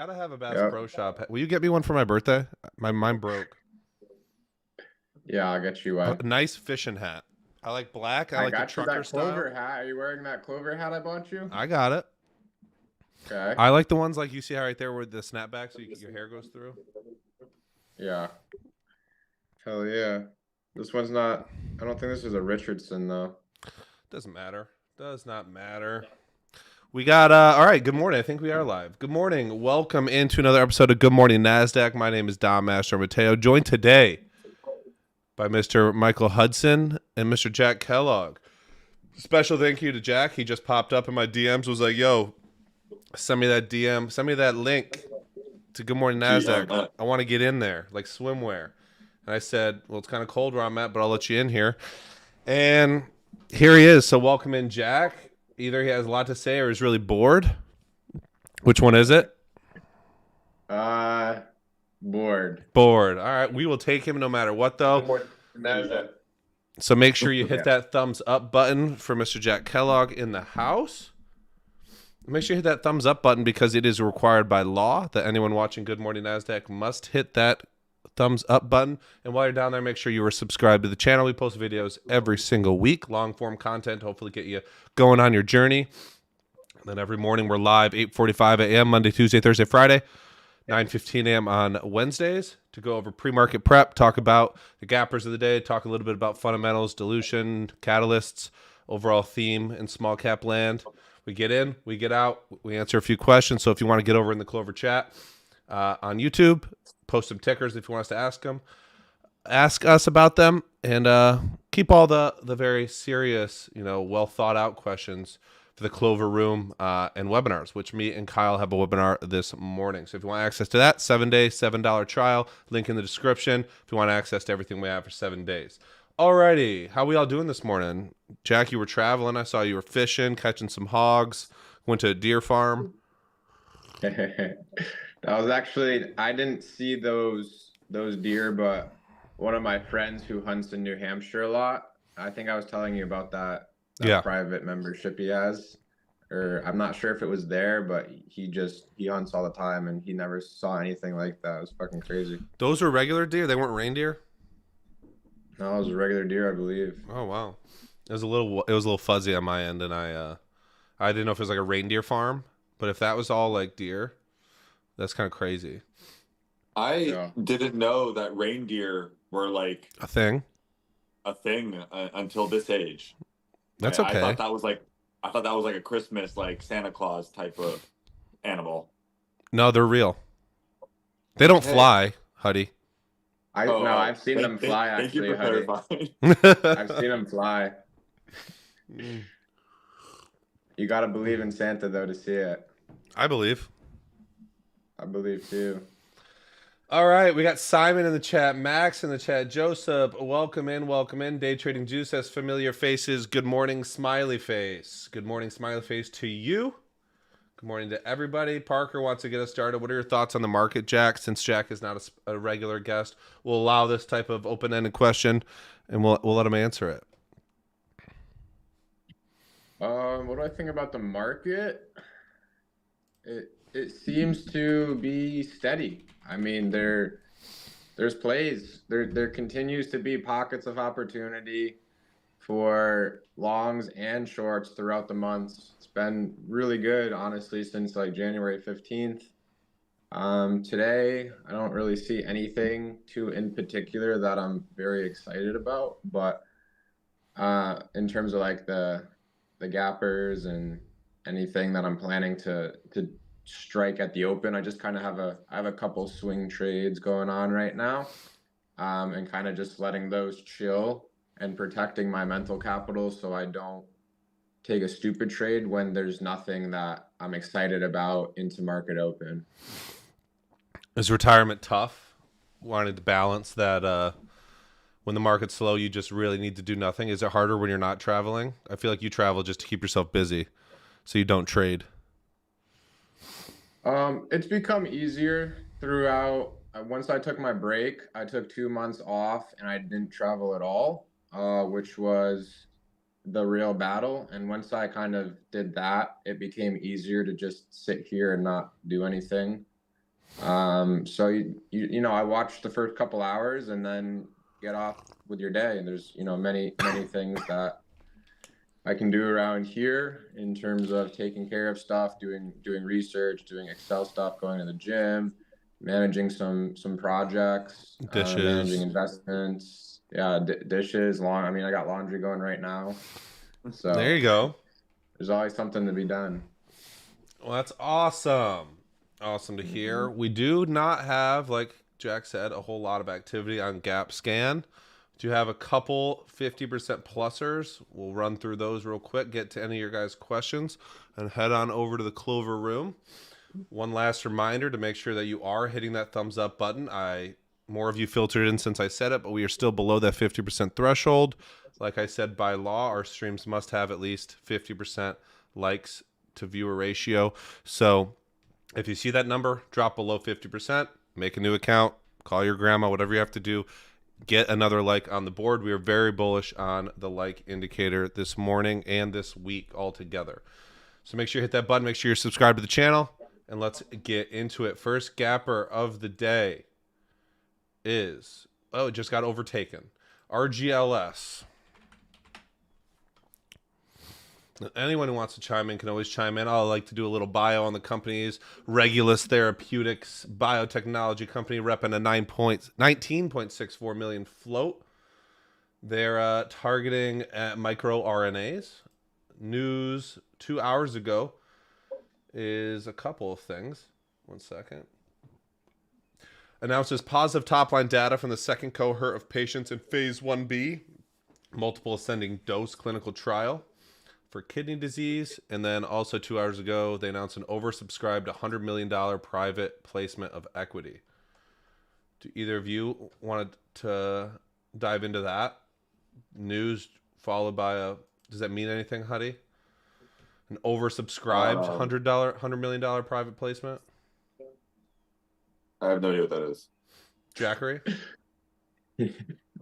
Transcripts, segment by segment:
Gotta have a Bass Yep. Pro Shop. Will you get me one for my birthday? Mine broke. Yeah, I'll get you A one. nice fishing hat. I like black. I I like the got you trucker that style. Clover hat. Are you wearing that Clover hat I bought you? I got it. Okay. I like the ones like you see right there with the snapback, so your hair goes through. Yeah. Hell yeah. This one's not. I don't think this is a Richardson though. Doesn't matter. Does not matter. We got all right, good morning. I think we are live. Good morning. Welcome into another episode of Good Morning NASDAQ. My name is Dom Master Mateo, joined today by Mr. Michael Hudson and Mr. Jack Kellogg. Special thank you to Jack. He just popped up in my DMs, was like, yo, send me that DM, send me that link to Good Morning NASDAQ. I want to get in there, like swimwear. And I said, well, it's kind of cold where I'm at, but I'll let you in here. And here he is. So welcome in, Jack. Either he has a lot to say or he's really bored. Which one is it? Bored. Bored. All right. We will take him no matter what, though. So make sure you hit that thumbs up button for Mr. Jack Kellogg in the house. Make sure you hit that thumbs up button because it is required by law that anyone watching Good Morning NASDAQ must hit that thumbs up button. And while you're down there, make sure you are subscribed to the channel. We post videos every single week, long form content, hopefully get you going on your journey. And then every morning we're live 8:45 a.m. Monday, Tuesday, Thursday, Friday, 9:15 a.m. on Wednesdays to go over pre-market prep, talk about the gappers of the day, talk a little bit about fundamentals, dilution, catalysts, overall theme in small cap land. We get in, we get out, we answer a few questions. So if you want to get over in the Clover chat on YouTube, post some tickers if you want us to ask us about them, and keep all the very serious, well thought out questions for the Clover room and webinars, which me and Kyle have a webinar this morning. So if you want access to that, 7-day, $7 trial, link in the description. If you want access to everything we have for 7 days. Alrighty, how we all doing this morning? Jack, you were traveling. I saw you were fishing, catching some hogs. Went to a deer farm. That was actually, I didn't see those deer, but one of my friends who hunts in New Hampshire a lot, I think I was telling you about that Yeah. private membership he has. Or I'm not sure if it was there, but he hunts all the time and he never saw anything like that. It was fucking crazy. Those were regular deer? They weren't reindeer? No, it was a regular deer, I believe. Oh wow. It was a little fuzzy on my end, and I didn't know if it was like a reindeer farm, but if that was all like deer, that's kind of crazy. I didn't know that reindeer were like a thing until this age. That's okay. I thought that was like a Christmas, like Santa Claus type of animal. No, they're real. They don't fly, Huddy. I've seen them fly, actually, Huddy. I've seen them fly. You got to believe in Santa, though, to see it. I believe. I believe, too. All right, we got Simon in the chat, Max in the chat, Joseph, welcome in. Day Trading Juice has familiar faces. Good morning, smiley face. Good morning, smiley face to you. Good morning to everybody. Parker wants to get us started. What are your thoughts on the market, Jack? Since Jack is not a regular guest, we'll allow this type of open-ended question, and we'll let him answer it. What do I think about the market? It seems to be steady. I mean, there's plays. There continues to be pockets of opportunity for longs and shorts throughout the months. It's been really good, honestly, since like January 15th. Today, I don't really see anything in particular that I'm very excited about, but in terms of like the gappers and anything that I'm planning to strike at the open, I just kind of have a couple swing trades going on right now, and kind of just letting those chill and protecting my mental capital so I don't take a stupid trade when there's nothing that I'm excited about into market open. Is retirement tough? Wanting to balance that when the market's slow, you just really need to do nothing. Is it harder when you're not traveling? I feel like you travel just to keep yourself busy so you don't trade. It's become easier throughout. Once I took my break, I took 2 months off and I didn't travel at all, which was the real battle. And once I kind of did that, it became easier to just sit here and not do anything. So you know, I watch the first couple hours and then get off with your day. And there's, you know, many things that I can do around here in terms of taking care of stuff, doing research, doing Excel stuff, going to the gym, managing some projects, managing Dishes. investments, yeah, dishes, I mean, I got laundry going right now, There so you go. there's always something to be done. Well, that's awesome. Awesome to hear. We do not have, like Jack said, a whole lot of activity on Gap Scan. Do you have a couple 50% plusers? We'll run through those real quick, get to any of your guys' questions, and head on over to the Clover room. One last reminder to make sure that you are hitting that thumbs up button. More of you filtered in since I said it, but we are still below that 50% threshold. Like I said, by law, our streams must have at least 50% likes to viewer ratio. So if you see that number drop below 50%, make a new account, call your grandma, whatever you have to do. Get another like on the board. We are very bullish on the like indicator this morning and this week altogether. So make sure you hit that button. Make sure you're subscribed to the channel. And let's get into it. First gapper of the day is, it just got overtaken. RGLS. Anyone who wants to chime in can always chime in. I like to do a little bio on the companies. Regulus Therapeutics, biotechnology company, repping a 19.64 million float. They're targeting microRNAs. News 2 hours ago is a couple of things. One second. Announces positive top-line data from the second cohort of patients in phase 1B, multiple ascending dose clinical trial for kidney disease. And then also 2 hours ago, they announced an oversubscribed $100 million private placement of equity. Do either of you want to dive into that? News followed by does that mean anything, Huddy? An oversubscribed $100 million private placement? I have no idea what that is. Jackery?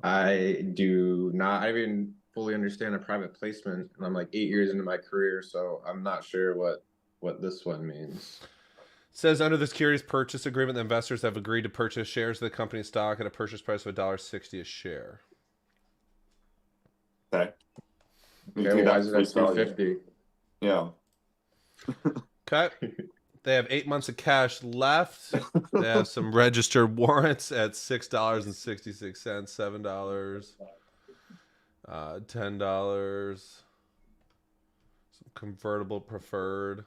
I do not even fully understand a private placement, and I'm like 8 years into my career, so I'm not sure what this one means. Says under the securities purchase agreement, the investors have agreed to purchase shares of the company's stock at a purchase price of $1.60 a share. Okay. Okay, well, why is it at 250? Yeah. Okay. They have 8 months of cash left. They have some registered warrants at $6.66, $7, $10, some convertible preferred.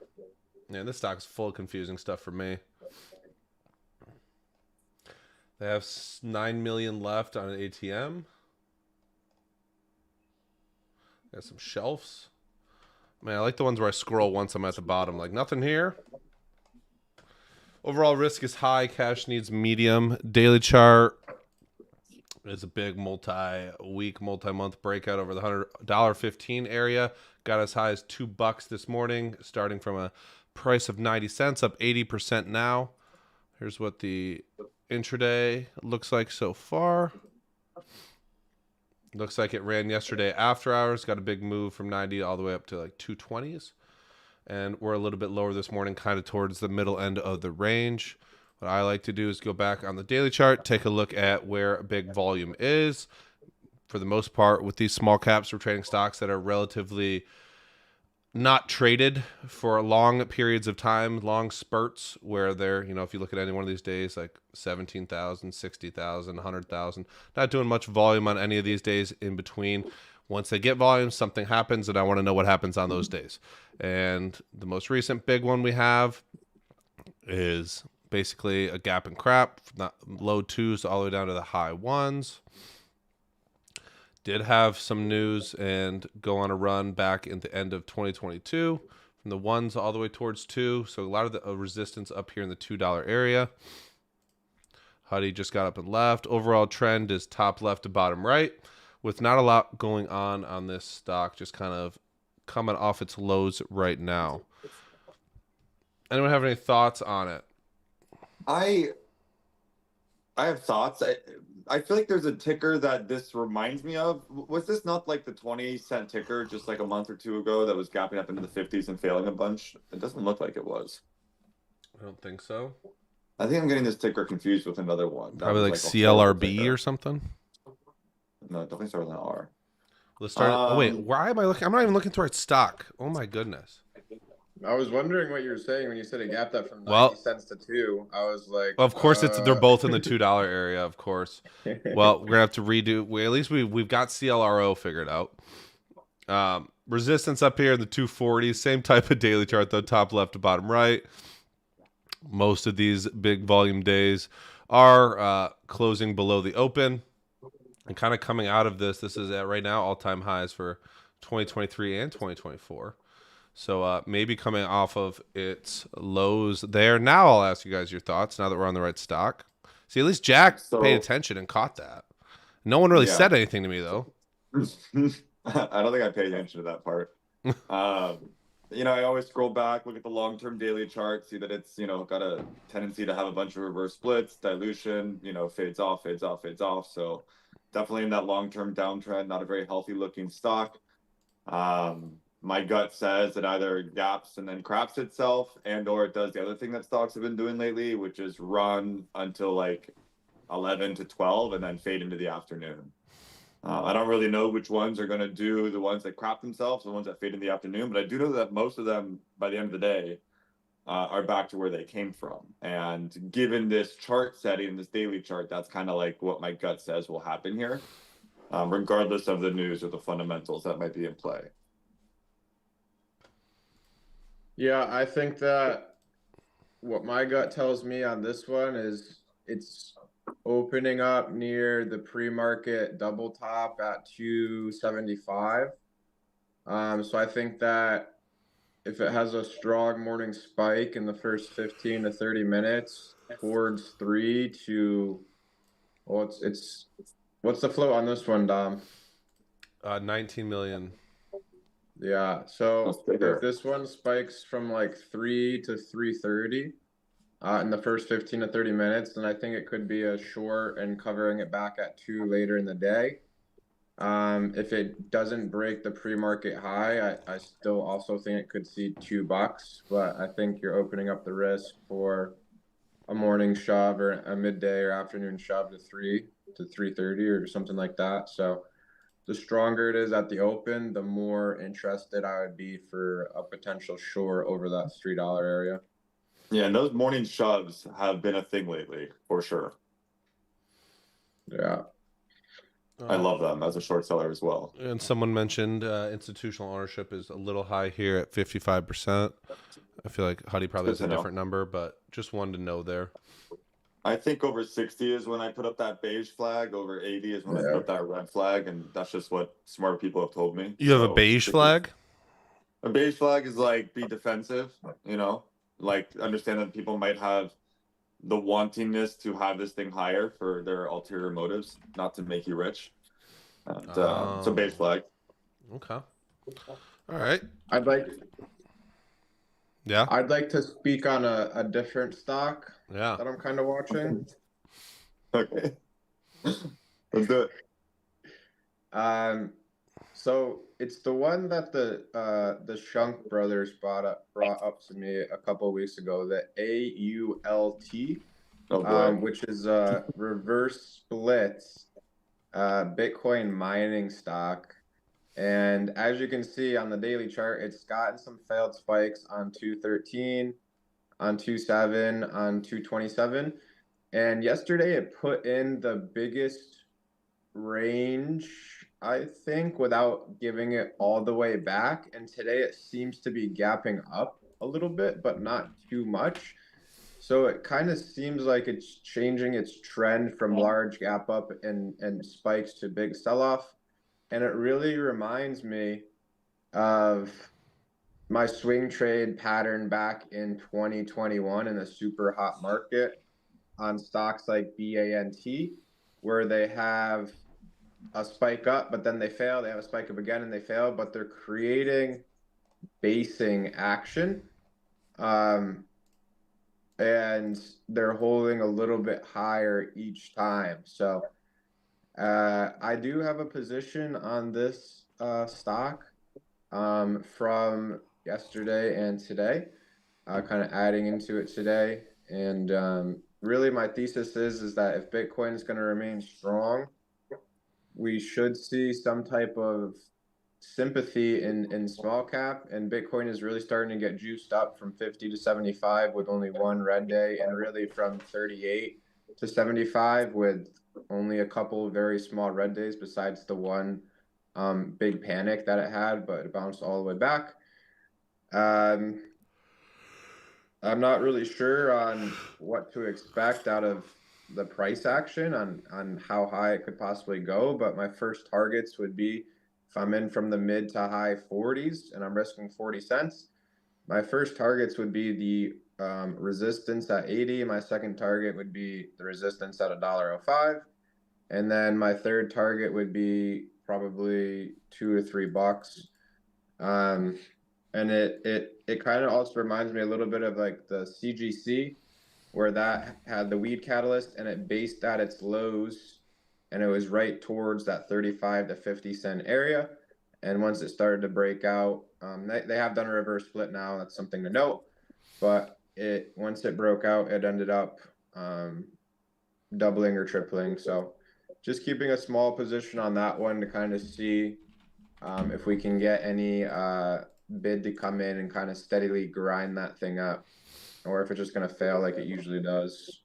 Man, this stock is full of confusing stuff for me. They have 9 million left on an ATM. Got some shelves. Man, I like the ones where I scroll once I'm at the bottom. Like, nothing here. Overall risk is high. Cash needs medium. Daily chart is a big multi-week, multi-month breakout over the $100.15 area. Got as high as $2 this morning, starting from a price of 90 cents, up 80% now. Here's what the intraday looks like so far. Looks like it ran yesterday after hours. Got a big move from 90 all the way up to like 220s. And we're a little bit lower this morning, kind of towards the middle end of the range. What I like to do is go back on the daily chart, take a look at where big volume is. For the most part, with these small caps, we're trading stocks that are relatively not traded for long periods of time, long spurts where they're, if you look at any one of these days, like 17,000, 60,000, 100,000, not doing much volume on any of these days in between. Once they get volume, something happens, and I want to know what happens on those days. And the most recent big one we have is basically a gap and crap, not low twos all the way down to the high ones. Did have some news and go on a run back in the end of 2022 from the ones all the way towards two. So a lot of the resistance up here in the $2 area. Huddy just got up and left. Overall trend is top left to bottom right, with not a lot going on this stock, just kind of coming off its lows right now. Anyone have any thoughts on it? I have thoughts. I feel like there's a ticker that this reminds me of. Was this not like the 20-cent ticker just like a month or two ago that was gapping up into the 50s and failing a bunch? It doesn't look like it was. I don't think so. I think I'm getting this ticker confused with another one. That Probably was like a horrible CLRB ticker. or something. No, it definitely starts with an R. Let's start. Oh wait, why am I looking? I'm not even looking at the right stock. Oh my goodness. I was wondering what you were saying when you said it gapped up from 90 Well, cents to 2. I was like, of course they're both in the $2 area, of course. Well, we're gonna have to redo. At least we've got CLRO figured out. Resistance up here in the 240s. Same type of daily chart though, top left to bottom right. Most of these big volume days are closing below the open. And kind of coming out of this is at right now all-time highs for 2023 and 2024. So maybe coming off of its lows there. Now I'll ask you guys your thoughts now that we're on the right stock. See, at least Jack paid attention and caught that. No one really said anything to me, though. I don't think I paid attention to that part. You know, I always scroll back, look at the long-term daily chart, see that it's, you know, got a tendency to have a bunch of reverse splits, dilution, you know, fades off, fades off, fades off. So definitely in that long-term downtrend, not a very healthy looking stock. My gut says it either gaps and then craps itself, and or it does the other thing that stocks have been doing lately, which is run until like 11 to 12 and then fade into the afternoon. I don't really know which ones are going to do the ones that crap themselves, the ones that fade in the afternoon, but I do know that most of them, by the end of the day, are back to where they came from. And given this chart setting, this daily chart, that's kind of like what my gut says will happen here, regardless of the news or the fundamentals that might be in play. Yeah, I think that what my gut tells me on this one is it's opening up near the pre-market double top at 275. So I think that if it has a strong morning spike in the first 15 to 30 minutes towards 3 to, well, it's what's the float on this one, Dom? 19 million. Yeah, so if this one spikes from like 3 to 330 in the first 15 to 30 minutes, then I think it could be a short and covering it back at 2 later in the day. If it doesn't break the pre-market high, I still also think it could see $2, but I think you're opening up the risk for a morning shove or a midday or afternoon shove to 3 to 330 or something like that. So the stronger it is at the open, the more interested I would be for a potential short over that $3 area. Yeah, and those morning shoves have been a thing lately, for sure. Yeah. I love them as a short seller as well. And someone mentioned institutional ownership is a little high here at 55%. I feel like Huddy probably has a different number, but just wanted to know there. I think over 60 is when I put up that beige flag. Over 80 is when I put up that red flag, and that's just what smart people have told me. You have a beige flag? A beige flag is like be defensive, you know, like understand that people might have the wantingness to have this thing higher for their ulterior motives, not to make you rich. And, so beige flag. Okay. All right. I'd like to speak on a different stock that I'm kind of watching. Okay. Let's do it. So it's the one that the Shunk brothers brought up to me a couple of weeks ago, the AULT, which is a reverse split Bitcoin mining stock. And as you can see on the daily chart, it's gotten some failed spikes on 213, on 27, on 227. And yesterday it put in the biggest range, I think, without giving it all the way back. And today it seems to be gapping up a little bit, but not too much. So it kind of seems like it's changing its trend from large gap up and spikes to big sell-off. And it really reminds me of my swing trade pattern back in 2021 in a super hot market on stocks like BANT, where they have a spike up, but then they fail. They have a spike up again and they fail, but they're creating basing action. And they're holding a little bit higher each time. So I do have a position on this stock from yesterday and today, kind of adding into it today. And really my thesis is that if Bitcoin is going to remain strong, we should see some type of sympathy in small cap, and Bitcoin is really starting to get juiced up from 50 to 75 with only one red day, and really from 38 to 75 with only a couple of very small red days besides the one big panic that it had, but it bounced all the way back. I'm not really sure on what to expect out of the price action on how high it could possibly go, but my first targets would be if I'm in from the mid to high 40s and I'm risking 40 cents, my first targets would be the resistance at 80. My second target would be the resistance at $1.05. And then my third target would be probably $2 to $3. And it kind of also reminds me a little bit of like the CGC, where that had the weed catalyst and it based at its lows, and it was right towards that 35 to 50 cent area. And once it started to break out, they have done a reverse split now. That's something to note. But once it broke out, it ended up doubling or tripling. So just keeping a small position on that one to kind of see if we can get any bid to come in and kind of steadily grind that thing up, or if it's just going to fail like it usually does.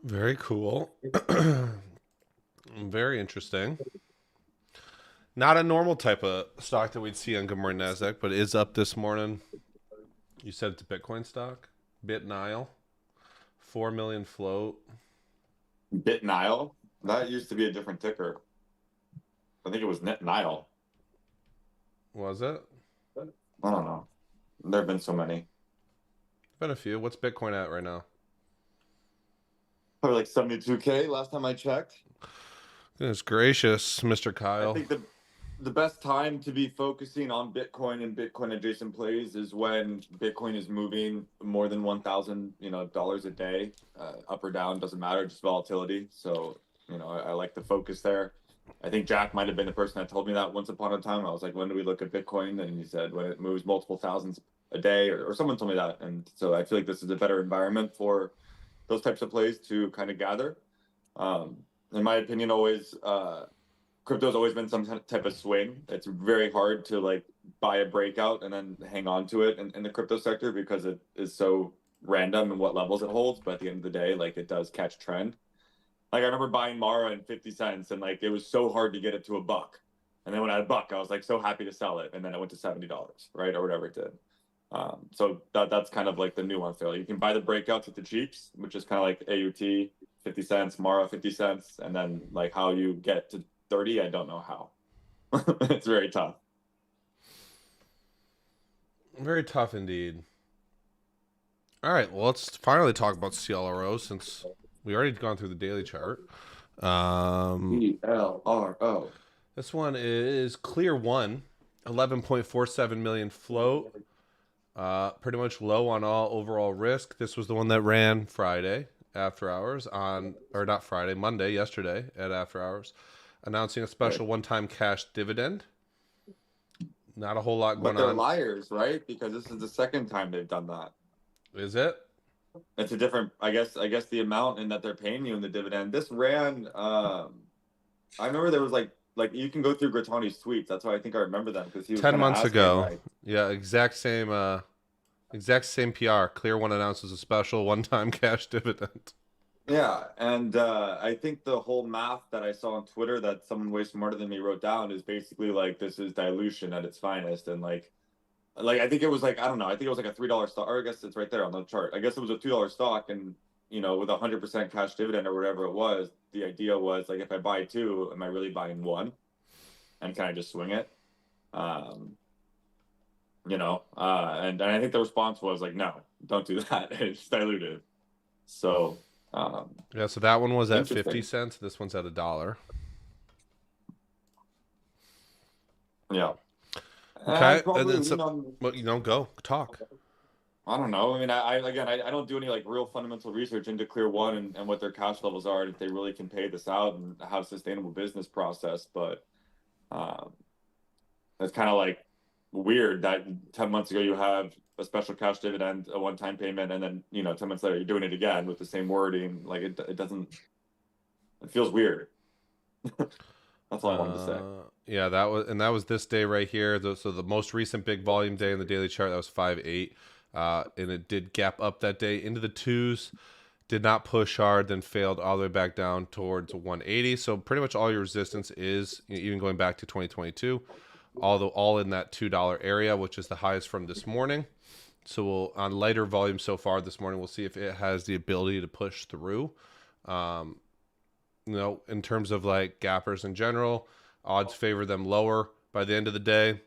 Very cool. Very interesting. Not a normal type of stock that we'd see on Good Morning NASDAQ, but it is up this morning. You said it's a Bitcoin stock? BitNile. 4 million float. BitNile? That used to be a different ticker. I think it was Nile. Was it? I don't know. There have been so many. Been a few. What's Bitcoin at right now? Probably like 72K last time I checked. Goodness gracious, Mr. Kyle. I think the best time to be focusing on Bitcoin and Bitcoin adjacent plays is when Bitcoin is moving more than $1,000 a day, up or down, doesn't matter, just volatility. So, I like the focus there. I think Jack might have been the person that told me that once upon a time. I was like, when do we look at Bitcoin? And he said, when it moves multiple thousands a day, or someone told me that. And so I feel like this is a better environment for those types of plays to kind of gather. In my opinion, always, crypto's always been some type of swing. It's very hard to like buy a breakout and then hang on to it in the crypto sector because it is so random in what levels it holds. But at the end of the day, like it does catch trend. Like I remember buying Mara in 50 cents and like it was so hard to get it to $1. And then when I had $1, I was like so happy to sell it. And then it went to $70, right? Or whatever it did. So that's kind of like the nuance there. You can buy the breakouts at the cheaps, which is kind of like AUT, 50 cents, Mara, 50 cents. And then like how you get to 30, I don't know how. It's very tough. Very tough indeed. All right, well, let's finally talk about CLRO since we already gone through the daily chart. CLRO. This one is Clear 1, 11.47 million float. Pretty much low on all overall risk. This was the one that ran Friday after hours Monday, yesterday at after hours, announcing a special one-time cash dividend. Not a whole lot going on. But they're liars, right? Because this is the second time they've done that. Is it? It's a different, I guess the amount in that they're paying you in the dividend. This ran, I remember there was like you can go through Grattani's tweets. That's why I think I remember them, because he was 10 months ago. like, yeah, exact same PR. Clear One announces a special one-time cash dividend. Yeah, and I think the whole math that I saw on Twitter that someone way smarter than me wrote down is basically like this is dilution at its finest, and like I think it was like, I don't know, I think it was like a $3 stock, or I guess it's right there on the chart. I guess it was a $2 stock, and with 100% cash dividend or whatever it was, the idea was like, if I buy two, am I really buying one? And can I just swing it? And I think the response was like, no, don't do that. It's diluted. So yeah, so that one was at 50 cents. This one's at $1. Yeah. Okay, probably, and then go talk. I don't know. I mean, I don't do any like real fundamental research into Clear One and what their cash levels are, and if they really can pay this out and have a sustainable business process. But it's kind of like weird that 10 months ago you have a special cash dividend, a one-time payment, and then 10 minutes later you're doing it again with the same wording. Like it doesn't. It feels weird. That's all I wanted to say. Yeah, that was this day right here. So the most recent big volume day in the daily chart, that was 5.8, and it did gap up that day into the twos. Did not push hard, then failed all the way back down towards 180. So pretty much all your resistance is, even going back to 2022, all in that $2 area, which is the highest from this morning. So we'll, on lighter volume so far this morning, we'll see if it has the ability to push through. In terms of like gappers in general, odds favor them lower by the end of the day.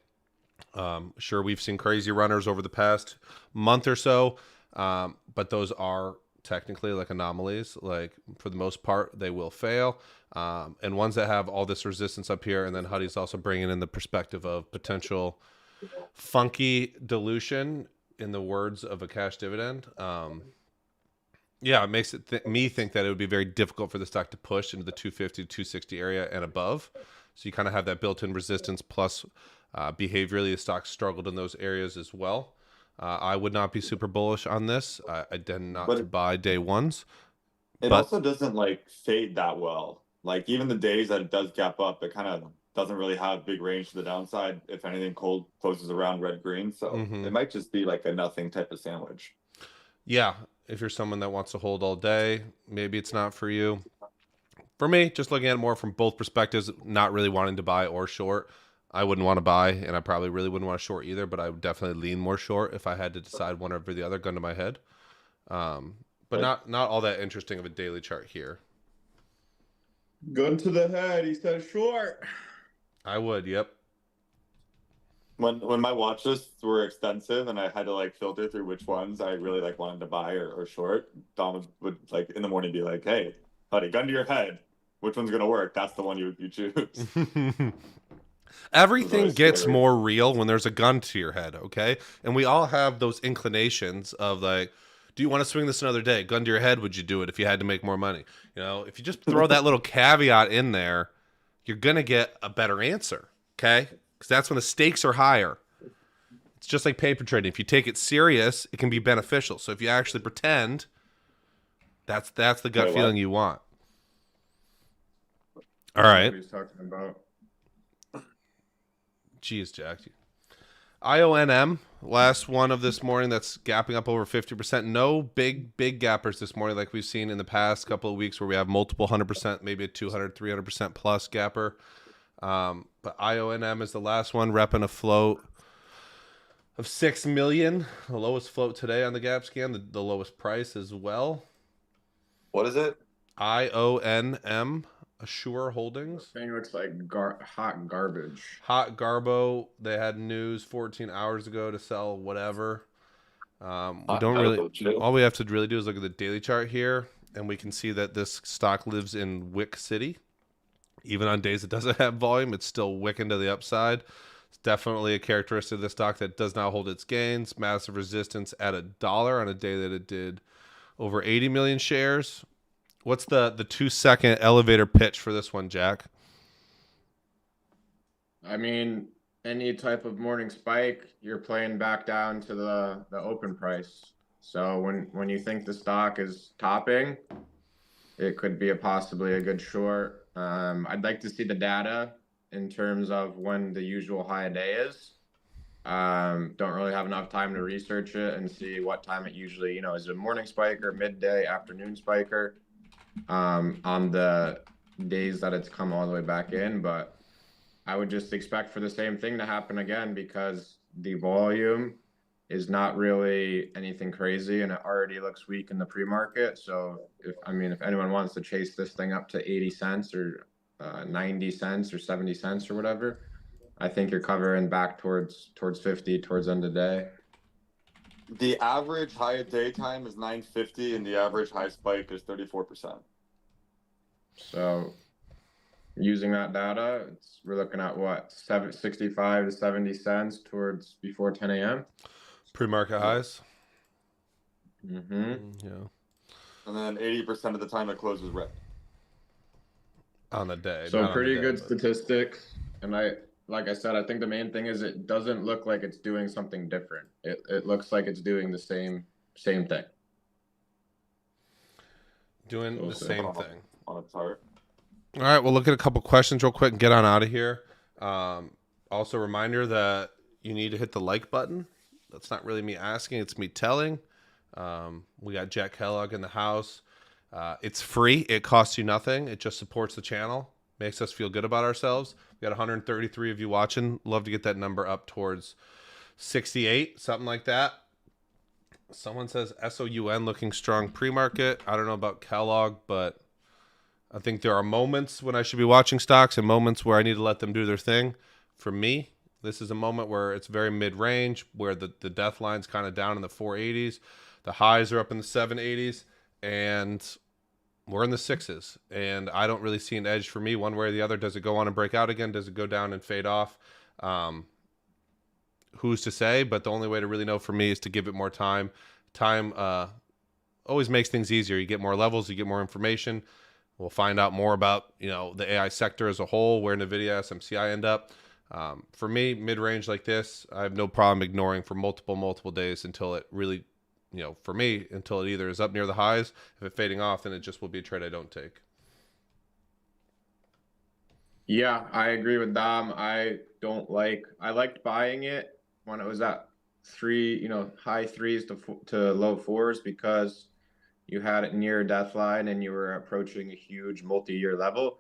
Sure, we've seen crazy runners over the past month or so, but those are technically like anomalies. Like for the most part, they will fail. And ones that have all this resistance up here, and then Huddy's also bringing in the perspective of potential funky dilution, in the words of a cash dividend. It makes me think that it would be very difficult for the stock to push into the 250 to 260 area and above. So you kind of have that built-in resistance, plus behaviorally the stock struggled in those areas as well. I would not be super bullish on this. I tend not to buy day ones. It also doesn't like fade that well. Like even the days that it does gap up, it kind of doesn't really have big range to the downside. If anything, cold closes around red-green. So it might just be like a nothing type of sandwich. Yeah, if you're someone that wants to hold all day, maybe it's not for you. For me, just looking at it more from both perspectives, not really wanting to buy or short. I wouldn't want to buy, and I probably really wouldn't want to short either, but I would definitely lean more short if I had to decide one over the other, gun to my head. But not all that interesting of a daily chart here. Gun to the head, he said short. I would, yep. When my watch lists were extensive and I had to like filter through which ones I really like wanted to buy or short, Dom would like in the morning be like, "Hey, buddy, gun to your head. Which one's gonna work? That's the one you choose." Everything gets more real when there's a gun to your head, okay? And we all have those inclinations of like, do you want to swing this another day? Gun to your head, would you do it if you had to make more money? If you just throw that little caveat in there, you're going to get a better answer, okay? Because that's when the stakes are higher. It's just like paper trading. If you take it serious, it can be beneficial. So if you actually pretend, that's the gut feeling you want. All right. What he's talking about. Jeez, Jack. IONM, last one of this morning, that's gapping up over 50%. No big gappers this morning like we've seen in the past couple of weeks where we have multiple 100%, maybe a 200, 300% plus gapper. But IONM is the last one, repping a float of 6 million. The lowest float today on the gap scan, the lowest price as well. What is it? IONM. Assure Holdings. The thing looks like hot garbage. Hot Garbo. They had news 14 hours ago to sell whatever. We don't really. All we have to really do is look at the daily chart here, and we can see that this stock lives in Wick City. Even on days it doesn't have volume, it's still wicking to the upside. It's definitely a characteristic of the stock that does not hold its gains. Massive resistance at $1 on a day that it did over 80 million shares. What's the 2-second elevator pitch for this one, Jack? I mean, any type of morning spike, you're playing back down to the open price. So when you think the stock is topping, it could be possibly a good short. I'd like to see the data in terms of when the usual high a day is. Don't really have enough time to research it and see what time it usually, is it a morning spiker, midday, afternoon spiker. On the days that it's come all the way back in, but I would just expect for the same thing to happen again because the volume is not really anything crazy and it already looks weak in the pre-market. So if anyone wants to chase this thing up to 80 cents or 90 cents or 70 cents or whatever, I think you're covering back towards 50 towards end of day. The average high at daytime is 950 and the average high spike is 34%. So using that data, we're looking at what, 65 to 70 cents towards before 10 a.m. Pre-market highs. Mm-hmm. Yeah. And then 80% of the time it closes red. On the day. So pretty good statistics. And like I said, I think the main thing is it doesn't look like it's doing something different. It looks like it's doing the same thing. Doing the same thing on a chart. All right, we'll look at a couple questions real quick and get on out of here. Also, reminder that you need to hit the like button. That's not really me asking, it's me telling. We got Jack Kellogg in the house. It's free. It costs you nothing. It just supports the channel, makes us feel good about ourselves. We got 133 of you watching. Love to get that number up towards 68, something like that. Someone says SOUN looking strong pre-market. I don't know about Kellogg, but I think there are moments when I should be watching stocks and moments where I need to let them do their thing. For me, this is a moment where it's very mid-range, where the death line's kind of down in the 480s. The highs are up in the 780s, and we're in the 6s. And I don't really see an edge for me one way or the other. Does it go on and break out again? Does it go down and fade off? Who's to say? But the only way to really know for me is to give it more time. Time always makes things easier. You get more levels, you get more information. We'll find out more about, the AI sector as a whole, where NVIDIA, SMCI end up. For me, mid-range like this, I have no problem ignoring for multiple days until it really, for me, until it either is up near the highs. If it's fading off, then it just will be a trade I don't take. Yeah, I agree with Dom. I liked buying it when it was at high 3s to low 4s, because you had it near a death line and you were approaching a huge multi-year level.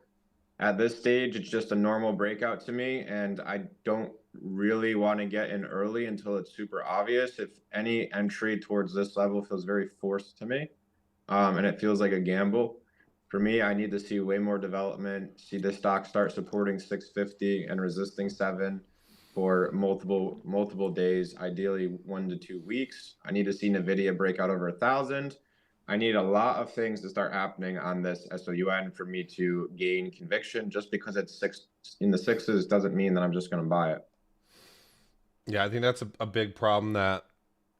At this stage, it's just a normal breakout to me, and I don't really want to get in early until it's super obvious. If any entry towards this level feels very forced to me, and it feels like a gamble, for me, I need to see way more development, see the stock start supporting 650 and resisting 7 for multiple days, ideally 1 to 2 weeks. I need to see NVIDIA break out over 1,000. I need a lot of things to start happening on this SOUN for me to gain conviction. Just because it's in the 6s doesn't mean that I'm just going to buy it. Yeah, I think that's a big problem that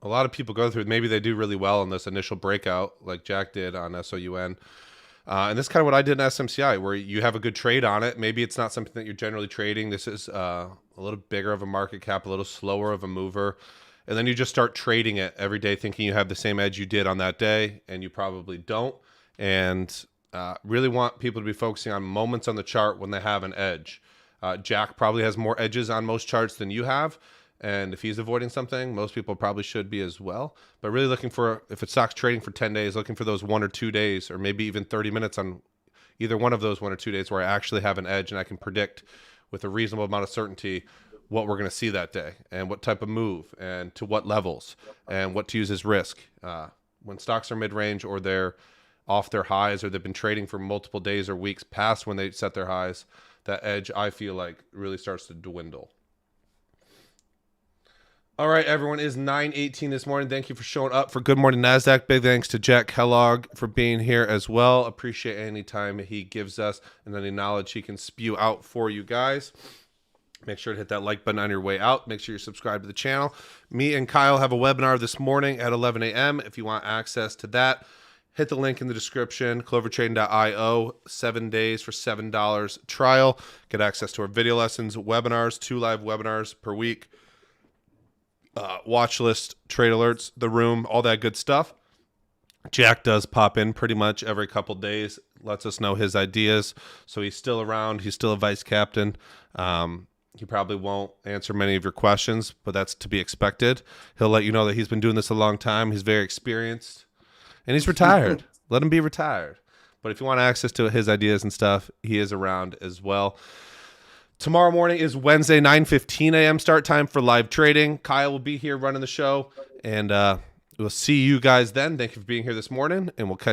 a lot of people go through. Maybe they do really well in this initial breakout, like Jack did on SOUN. And this is kind of what I did in SMCI, where you have a good trade on it. Maybe it's not something that you're generally trading. This is a little bigger of a market cap, a little slower of a mover. And then you just start trading it every day thinking you have the same edge you did on that day, and you probably don't. And really want people to be focusing on moments on the chart when they have an edge. Jack probably has more edges on most charts than you have. And if he's avoiding something, most people probably should be as well. But really looking for, if it's stocks trading for 10 days, looking for those 1 or 2 days, or maybe even 30 minutes on either one of those 1 or 2 days where I actually have an edge and I can predict with a reasonable amount of certainty what we're going to see that day and what type of move and to what levels and what to use as risk. When stocks are mid-range or they're off their highs or they've been trading for multiple days or weeks past when they set their highs, that edge, I feel like, really starts to dwindle. All right, everyone, it is 9:18 this morning. Thank you for showing up for Good Morning NASDAQ. Big thanks to Jack Kellogg for being here as well. Appreciate any time he gives us and any knowledge he can spew out for you guys. Make sure to hit that like button on your way out. Make sure you're subscribed to the channel. Me and Kyle have a webinar this morning at 11 a.m. If you want access to that, hit the link in the description, clovertrading.io, 7 days for $7 trial. Get access to our video lessons, webinars, 2 live webinars per week. Watch list, trade alerts, the room, all that good stuff. Jack does pop in pretty much every couple days, lets us know his ideas. So he's still around. He's still a vice captain. He probably won't answer many of your questions, but that's to be expected. He'll let you know that he's been doing this a long time. He's very experienced, and he's retired. Let him be retired. But if you want access to his ideas and stuff, he is around as well. Tomorrow morning is Wednesday, 9:15 a.m. start time for live trading. Kyle will be here running the show, and we'll see you guys then. Thank you for being here this morning, and we'll catch